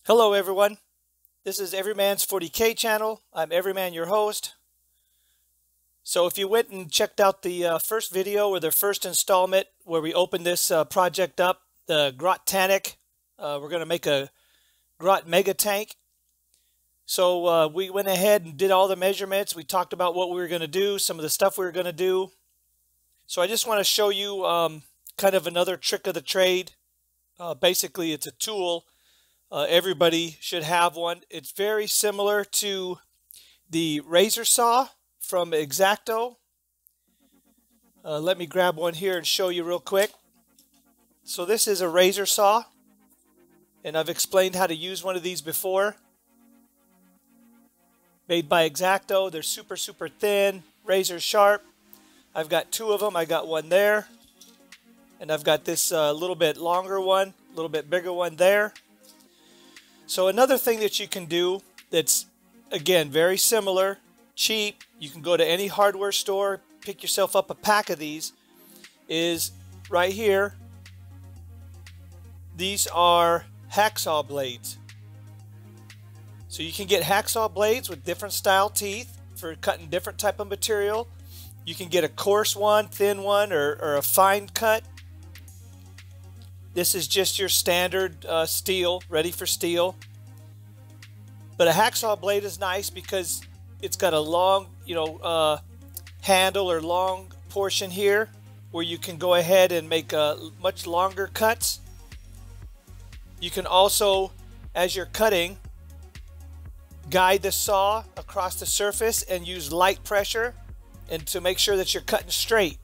Hello everyone, this is Everyman's 40K channel. I'm Everyman, your host. So if you went and checked out the first video or the first installment where we opened this project up, the Grot tank, we're going to make a Grot mega tank. So we went ahead and did all the measurements. We talked about what we were going to do, some of the stuff we were going to do. So I just want to show you kind of another trick of the trade. Basically, it's a tool. Everybody should have one. It's very similar to the razor saw from X-Acto. Let me grab one here and show you real quick. So this is a razor saw, and I've explained how to use one of these before. Made by X-Acto. They're super thin, razor sharp. I've got two of them. I got one there, and I've got this little bit longer one, a little bit bigger one there. So another thing that you can do that's, again, very similar, cheap, you can go to any hardware store, pick yourself up a pack of these, is right here. These are hacksaw blades. So you can get hacksaw blades with different style teeth for cutting different type of material. You can get a coarse one, thin one, or a fine cut. This is just your standard steel, ready for steel. But a hacksaw blade is nice because it's got a long, handle or long portion here where you can go ahead and make much longer cuts. You can also, as you're cutting, guide the saw across the surface and use light pressure and to make sure that you're cutting straight.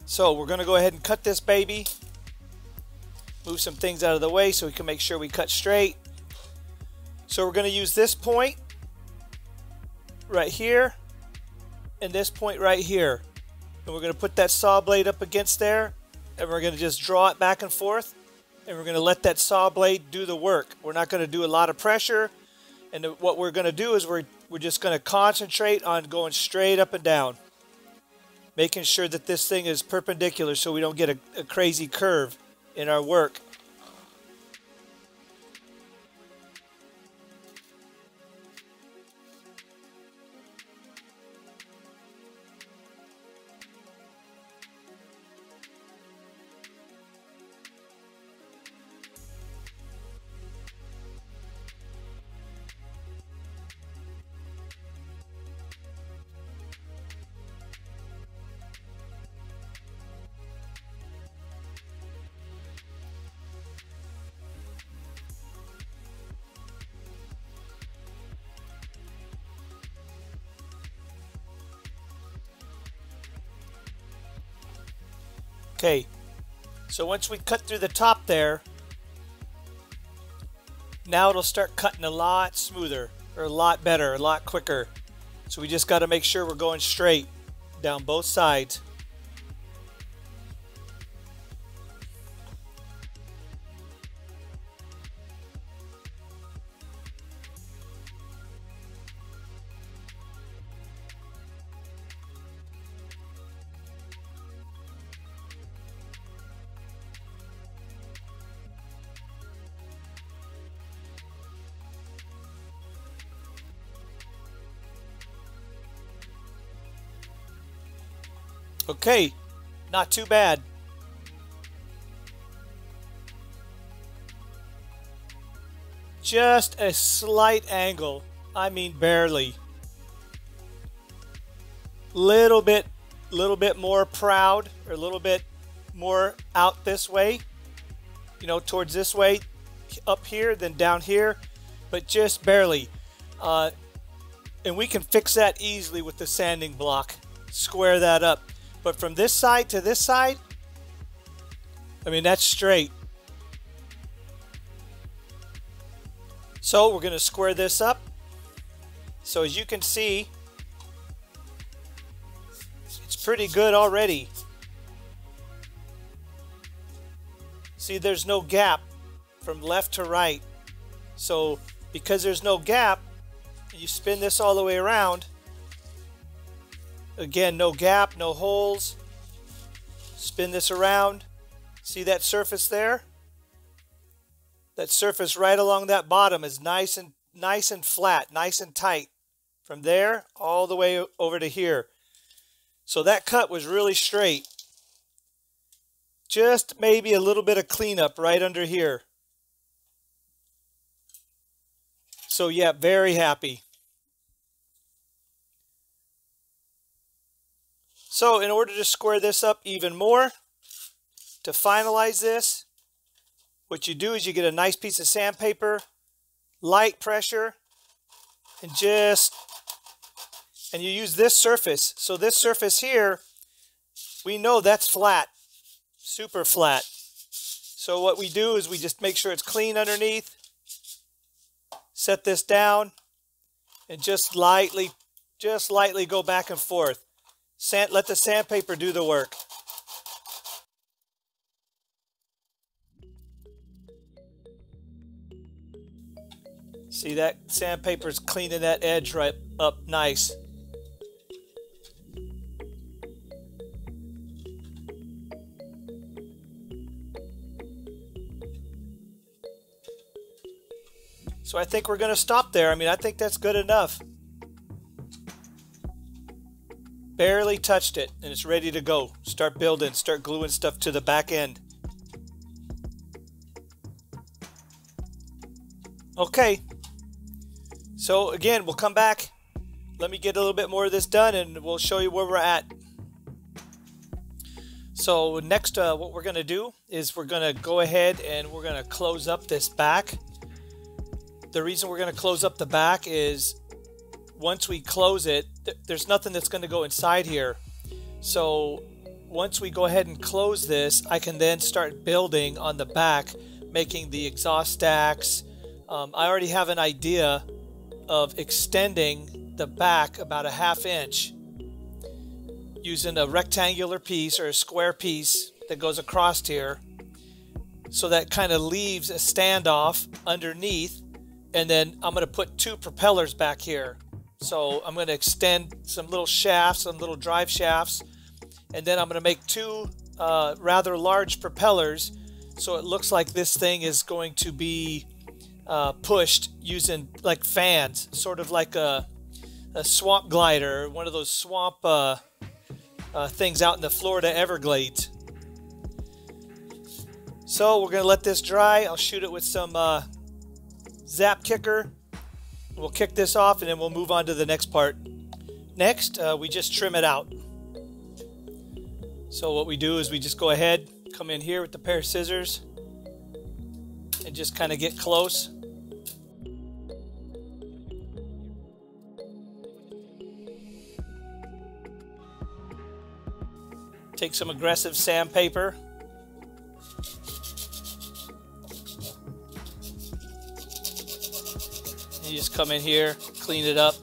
So we're going to go ahead and cut this baby. Move some things out of the way so we can make sure we cut straight. So we're going to use this point right here and this point right here. And we're going to put that saw blade up against there, and we're going to just draw it back and forth, and we're going to let that saw blade do the work. We're not going to do a lot of pressure, and what we're going to do is we're just going to concentrate on going straight up and down, making sure that this thing is perpendicular so we don't get a crazy curve in our work. Okay, so once we cut through the top there, now it'll start cutting a lot smoother, or a lot better, a lot quicker. So we just got to make sure we're going straight down both sides. Okay, not too bad. Just a slight angle. I mean barely. Little bit more proud, or a little bit more out this way. Towards this way, up here, than down here, but just barely. And we can fix that easily with the sanding block. Square that up. But from this side to this side, I mean, that's straight. So we're going to square this up. So as you can see, it's pretty good already. See, there's no gap from left to right. So because there's no gap, you spin this all the way around. Again, no gap, no holes. Spin this around. See that surface there? That surface right along that bottom is nice and flat, nice and tight. From there all the way over to here. So that cut was really straight. Just maybe a little bit of cleanup right under here. So yeah, very happy. So in order to square this up even more, to finalize this, what you do is you get a nice piece of sandpaper, light pressure, and you use this surface. So this surface here, we know that's flat, super flat. So what we do is we just make sure it's clean underneath, set this down, and just lightly go back and forth. Let the sandpaper do the work. See, that sandpaper's cleaning that edge right up nice. So I think we're going to stop there. I mean, I think that's good enough. Barely touched it and it's ready to go. Start building, start gluing stuff to the back end. Okay. So again, we'll come back. Let me get a little bit more of this done and we'll show you where we're at. So next, what we're going to do is we're going to go ahead and we're going to close up this back. The reason we're going to close up the back is once we close it, there's nothing that's going to go inside here. So once we go ahead and close this, I can then start building on the back, making the exhaust stacks. I already have an idea of extending the back about a ½ inch using a rectangular piece or a square piece that goes across here. So that kind of leaves a standoff underneath. And then I'm going to put 2 propellers back here. So I'm going to extend some little shafts, some little drive shafts. And then I'm going to make 2 rather large propellers. So it looks like this thing is going to be pushed using like fans. Sort of like a swamp glider. One of those swamp things out in the Florida Everglades. So we're going to let this dry. I'll shoot it with some zap kicker. We'll kick this off and then we'll move on to the next part. Next, we just trim it out. So what we do is we just go ahead, come in here with the pair of scissors and just kind of get close. Take some aggressive sandpaper. You just come in here, clean it up.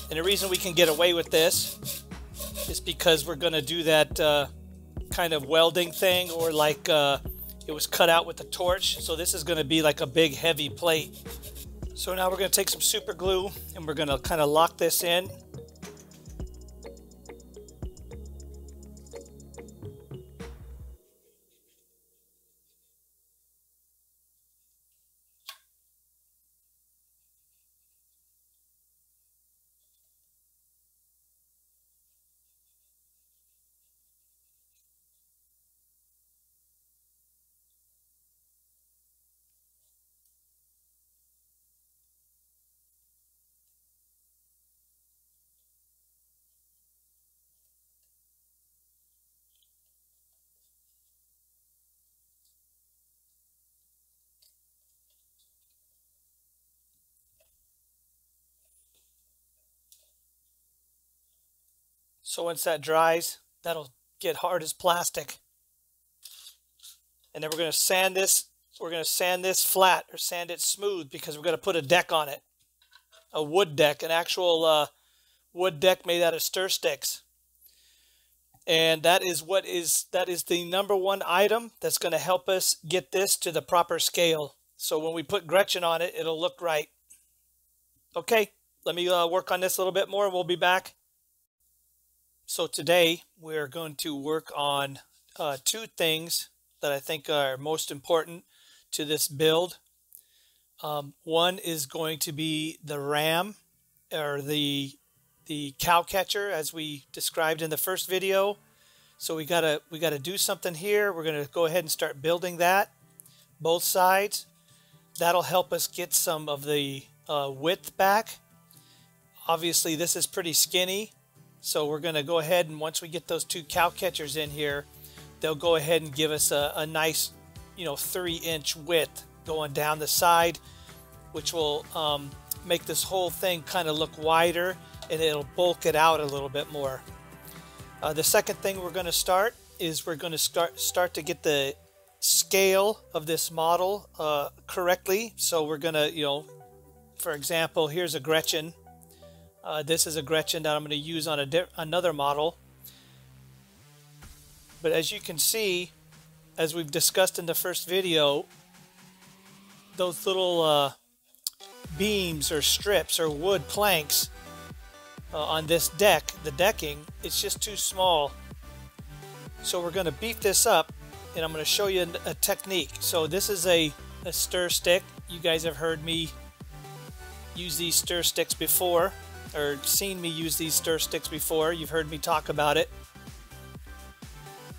And the reason we can get away with this is because we're going to do that kind of welding thing, or like it was cut out with a torch. So this is going to be like a big heavy plate. So now we're going to take some super glue and we're going to kind of lock this in. So once that dries, that'll get hard as plastic. And then we're going to sand this. We're going to sand this flat or sand it smooth because we're going to put a deck on it. A wood deck, an actual wood deck made out of stir sticks. And that is the #1 item that's going to help us get this to the proper scale. So when we put Gretchen on it, it'll look right. Okay, let me work on this a little bit more and we'll be back. So today we're going to work on two things that I think are most important to this build. One is going to be the ram, or the cow catcher, as we described in the first video. So we gotta do something here. We're gonna go ahead and start building that, both sides. That'll help us get some of the width back. Obviously this is pretty skinny, so we're gonna go ahead, and once we get those two cow catchers in here, they'll go ahead and give us a nice, 3-inch width going down the side, which will make this whole thing kind of look wider, and it'll bulk it out a little bit more. The second thing we're going to start is we're going to start to get the scale of this model correctly. So we're going to, for example, here's a Gretchen. This is a Gretchen that I'm going to use on another model. But as you can see, as we've discussed in the first video, those little beams or strips or wood planks on this deck, the decking, it's just too small. So we're going to beef this up, and I'm going to show you a technique. So this is a stir stick. You guys have heard me use these stir sticks before, or seen me use these stir sticks before. You've heard me talk about it.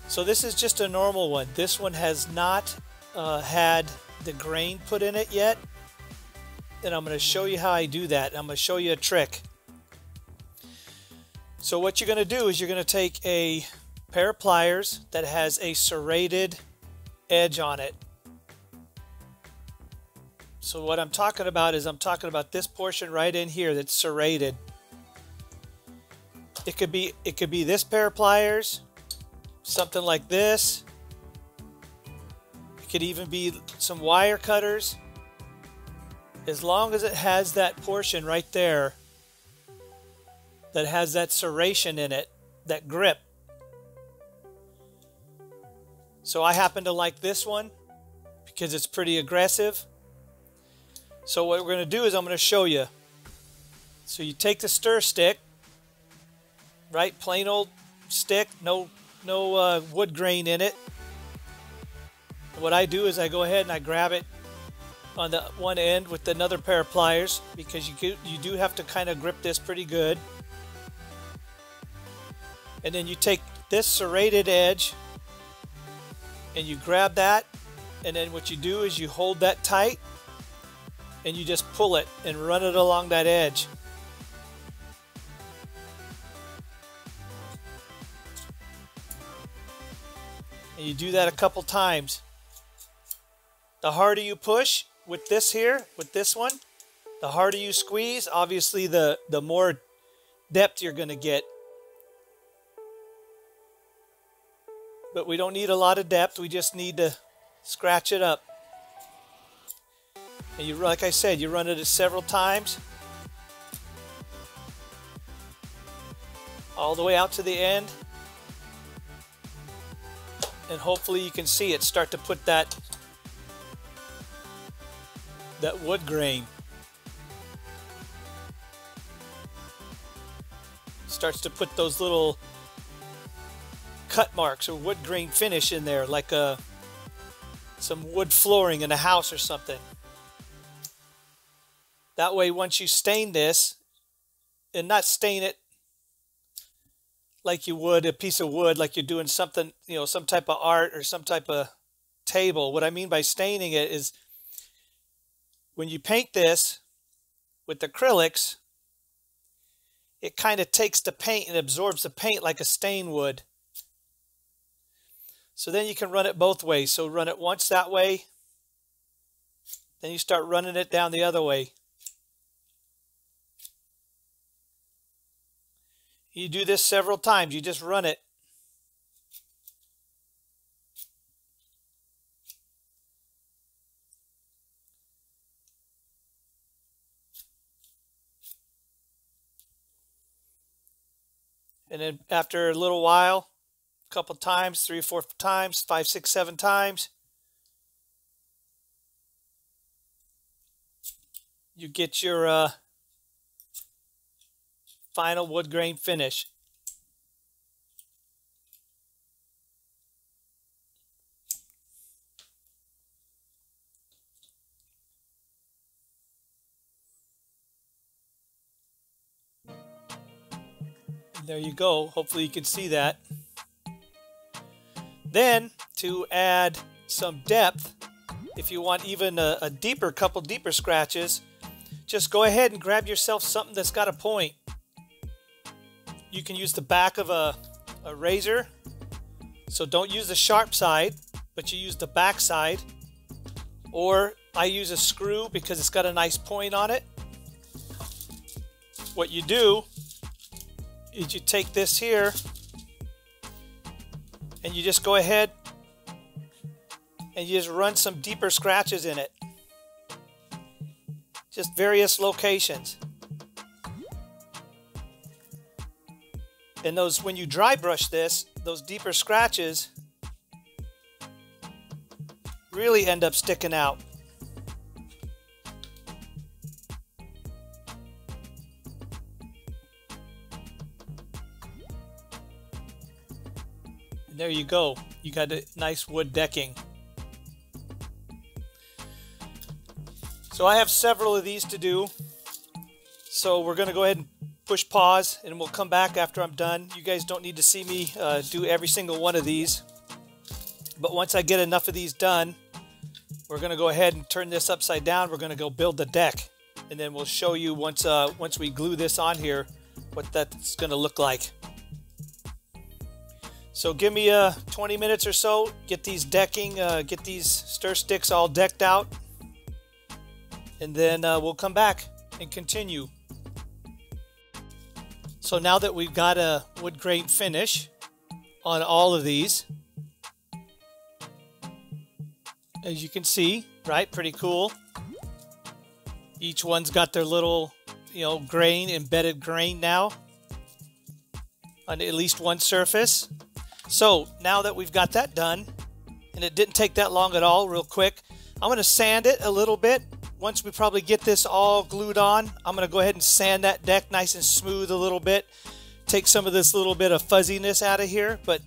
So this is just a normal one. This one has not had the grain put in it yet, and I'm going to show you how I do that. I'm going to show you a trick. So what you're going to do is you're going to take a pair of pliers that has a serrated edge on it. So what I'm talking about is I'm talking about this portion right in here that's serrated. It could be this pair of pliers, something like this. It could even be some wire cutters. As long as it has that portion right there that has that serration in it, that grip. So I happen to like this one because it's pretty aggressive. So what we're going to do is I'm going to show you. So you take the stir stick, right? Plain old stick, no wood grain in it. And what I do is I go ahead and I grab it on the one end with another pair of pliers, because you do have to kind of grip this pretty good. And then you take this serrated edge and you grab that, and then what you do is you hold that tight and you just pull it and run it along that edge. And you do that a couple times. The harder you push with this here, with this one, the harder you squeeze, obviously the more depth you're going to get. But we don't need a lot of depth, we just need to scratch it up. And you, like I said, you run it several times, all the way out to the end, and hopefully you can see it start to put that wood grain. Starts to put those little cut marks or wood grain finish in there, like some wood flooring in a house or something. That way, once you stain this, and not stain it like you would a piece of wood, like you're doing something, some type of art or some type of table. What I mean by staining it is when you paint this with acrylics, it kind of takes the paint and absorbs the paint like a stain would. So then you can run it both ways. So run it once that way, then you start running it down the other way. You do this several times. You just run it. And then after a little while, a couple times, 3 or 4 times, 5, 6, 7 times, you get your final wood grain finish. There you go. Hopefully you can see that. Then to add some depth, if you want even a couple deeper scratches, just go ahead and grab yourself something that's got a point. You can use the back of a razor. So don't use the sharp side, but you use the back side. Or I use a screw because it's got a nice point on it. What you do is you take this here and you just go ahead and you just run some deeper scratches in it. Just various locations. And those, when you dry brush this, those deeper scratches really end up sticking out. And there you go. You got a nice wood decking. So I have several of these to do. So we're going to go ahead and push pause and we'll come back after I'm done. You guys don't need to see me do every single one of these. But once I get enough of these done, we're going to go ahead and turn this upside down. We're going to go build the deck. And then we'll show you once we glue this on here what that's going to look like. So give me 20 minutes or so. Get these decking, get these stir sticks all decked out. And then we'll come back and continue. So now that we've got a wood grain finish on all of these, as you can see, right, pretty cool. Each one's got their little, grain, embedded grain now on at least one surface. So now that we've got that done, and it didn't take that long at all, real quick, I'm going to sand it a little bit. Once we probably get this all glued on, I'm going to go ahead and sand that deck nice and smooth a little bit. Take some of this little bit of fuzziness out of here, but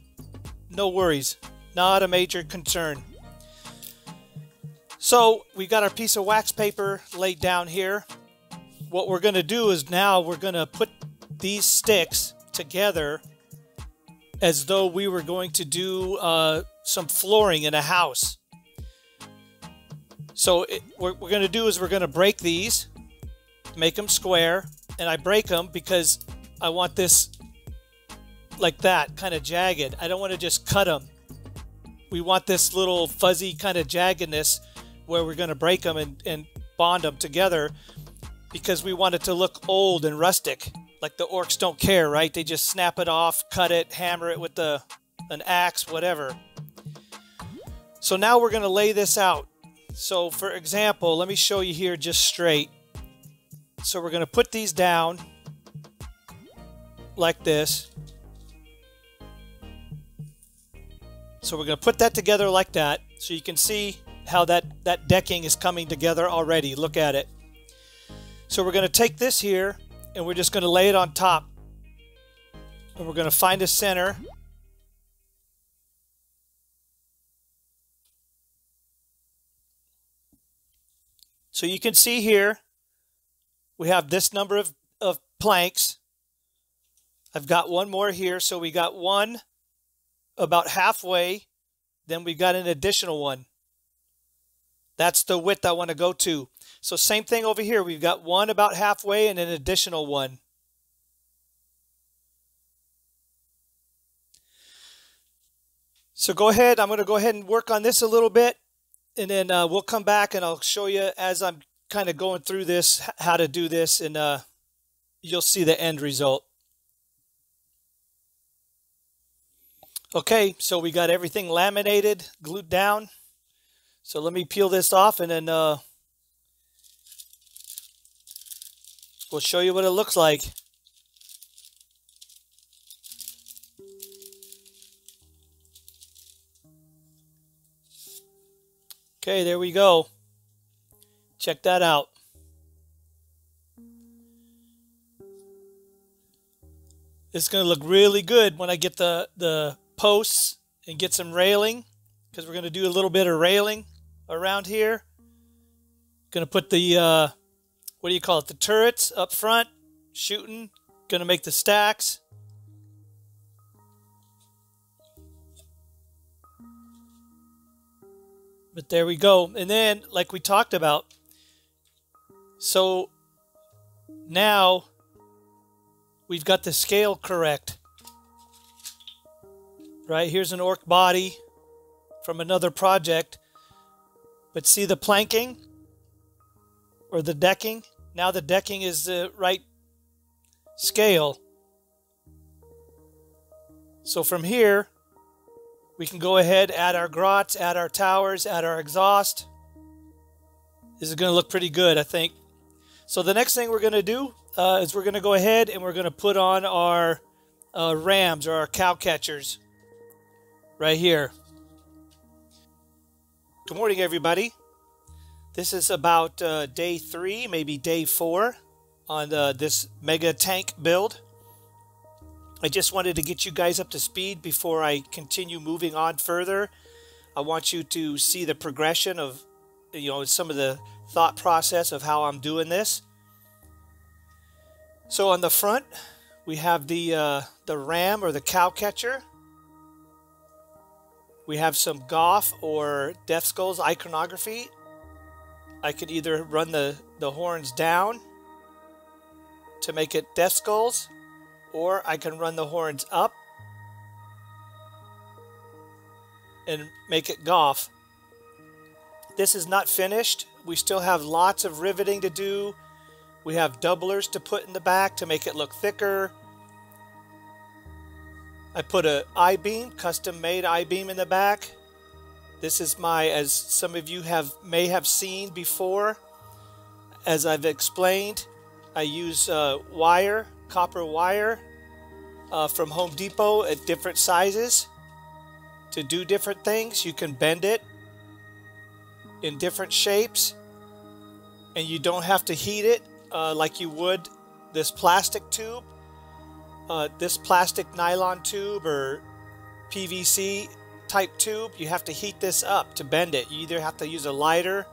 no worries. Not a major concern. So we got our piece of wax paper laid down here. What we're going to do is now we're going to put these sticks together as though we were going to do some flooring in a house. So what we're going to do is we're going to break these, make them square, and I break them because I want this like that, kind of jagged. I don't want to just cut them. We want this little fuzzy kind of jaggedness where we're going to break them and bond them together because we want it to look old and rustic. Like the orcs don't care, right? They just snap it off, cut it, hammer it with an axe, whatever. So now we're going to lay this out. So for example, let me show you here just straight. So we're going to put these down like this. So we're going to put that together like that. So you can see how that decking is coming together already. Look at it. So we're going to take this here and we're just going to lay it on top. And we're going to find a center. So you can see here, we have this number of planks. I've got one more here. So we got one about halfway. Then we got an additional one. That's the width I want to go to. So same thing over here. We've got one about halfway and an additional one. So go ahead. I'm going to go ahead and work on this a little bit. And then we'll come back and I'll show you as I'm kind of going through this, how to do this, and you'll see the end result. Okay, so we got everything laminated, glued down. So let me peel this off and then we'll show you what it looks like. Okay, there we go. Check that out. It's going to look really good when I get the posts and get some railing, because we're going to do a little bit of railing around here. Going to put the, what do you call it, the turrets up front, shooting. Going to make the stacks. But there we go. And then, like we talked about, so now we've got the scale correct. Right, here's an orc body from another project. But see the planking or the decking? Now the decking is the right scale. So from here, we can go ahead, add our grots, add our towers, add our exhaust. This is going to look pretty good, I think. So the next thing we're going to do is we're going to go ahead and we're going to put on our rams or our cow catchers right here. Good morning, everybody. This is about day 3, maybe day 4 on this mega tank build. I just wanted to get you guys up to speed before I continue moving on further. I want you to see the progression of, some of the thought process of how I'm doing this. So on the front, we have the ram or the cow catcher. We have some Goff or Deathskulls iconography. I can either run the horns down to make it Deathskulls, or I can run the horns up and make it Goff. This is not finished. We still have lots of riveting to do. We have doublers to put in the back to make it look thicker. I put a I-beam, custom made I-beam in the back. This is my, as some of you may have seen before, as I've explained, I use wire, copper wire from Home Depot at different sizes to do different things. You can bend it in different shapes, and you don't have to heat it like you would this plastic tube. This plastic nylon tube or PVC type tube, you have to heat this up to bend it. You either have to use a lighter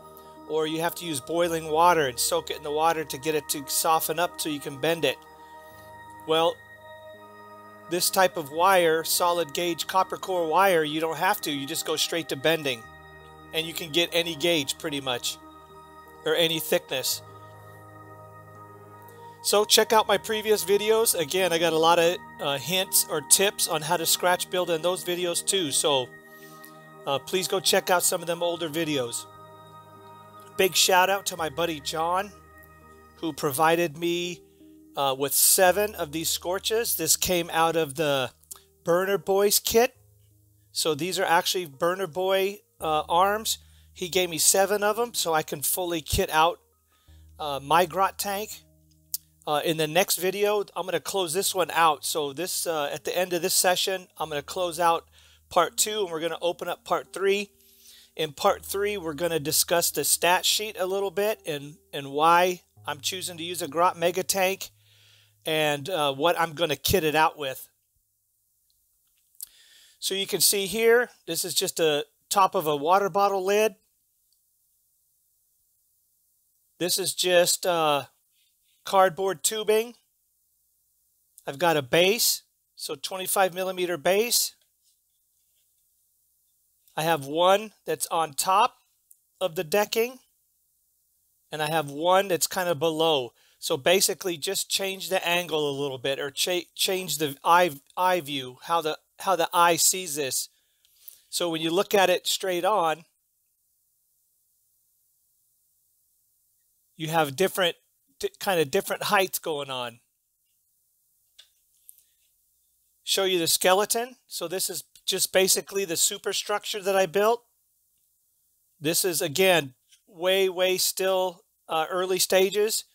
or you have to use boiling water and soak it in the water to get it to soften up so you can bend it. Well, this type of wire, solid gauge copper core wire, you don't have to. You just go straight to bending, and you can get any gauge pretty much, or any thickness. So check out my previous videos. Again, I got a lot of hints or tips on how to scratch build in those videos too. So please go check out some of them older videos. Big shout out to my buddy John, who provided me with 7 of these scorches. This came out of the Burner Boys kit. So these are actually Burner Boy arms. He gave me 7 of them so I can fully kit out my grot tank. In the next video, I'm going to close this one out. So this at the end of this session, I'm going to close out part 2, and we're going to open up part 3. In part 3, we're going to discuss the stat sheet a little bit and why I'm choosing to use a Grot Mega Tank and what I'm going to kit it out with. So you can see here, this is just a top of a water bottle lid. This is just cardboard tubing. I've got a base, so 25mm base. I have one that's on top of the decking, and I have one that's kind of below. So basically just change the angle a little bit, or change the eye view, how the eye sees this. So when you look at it straight on, you have different heights going on. Show you the skeleton. So this is just basically the superstructure that I built. This is, again, way still early stages.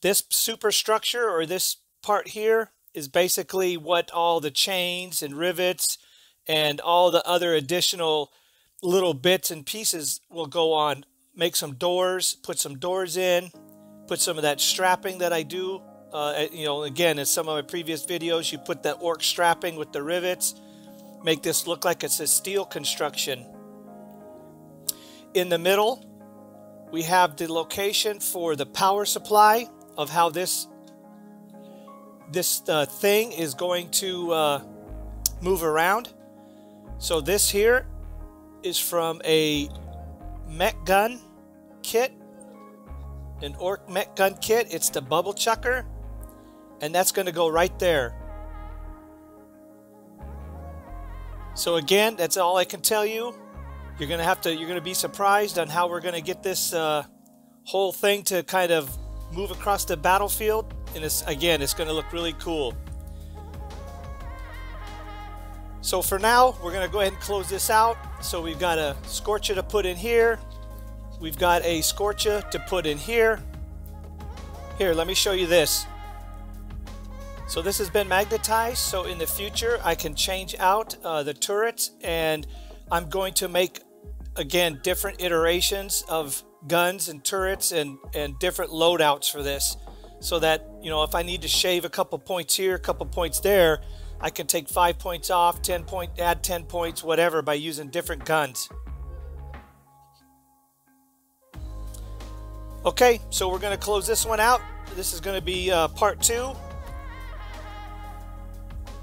This superstructure, or this part here, is basically what all the chains and rivets and all the other additional little bits and pieces will go on. Make some doors, put some doors in, put some of that strapping that I do. Again, in some of my previous videos, you put that orc strapping with the rivets. Make this look like it's a steel construction. In the middle, we have the location for the power supply of how this thing is going to move around. So this here is from a mech gun kit, an orc mech gun kit. It's the bubble chucker, and that's going to go right there. So again, that's all I can tell you. You're going to be surprised on how we're going to get this whole thing to kind of move across the battlefield, and it's going to look really cool. So for now, we're going to go ahead and close this out. So we've got a scorcher to put in here. We've got a scorcher to put in here. Here, let me show you this. So this has been magnetized, so in the future I can change out the turrets, and I'm going to make, again, different iterations of guns and turrets and different loadouts for this, so that, you know, if I need to shave a couple points here, a couple points there, I can take 5 points off, 10 points, add 10 points, whatever, by using different guns. Okay, so we're going to close this one out. This is going to be part 2.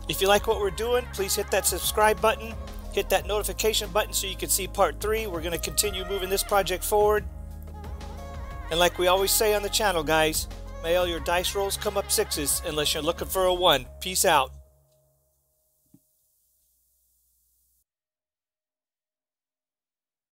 If you like what we're doing, please hit that subscribe button, hit that notification button so you can see part 3. We're going to continue moving this project forward. And like we always say on the channel, guys, may all your dice rolls come up 6s unless you're looking for a 1. Peace out.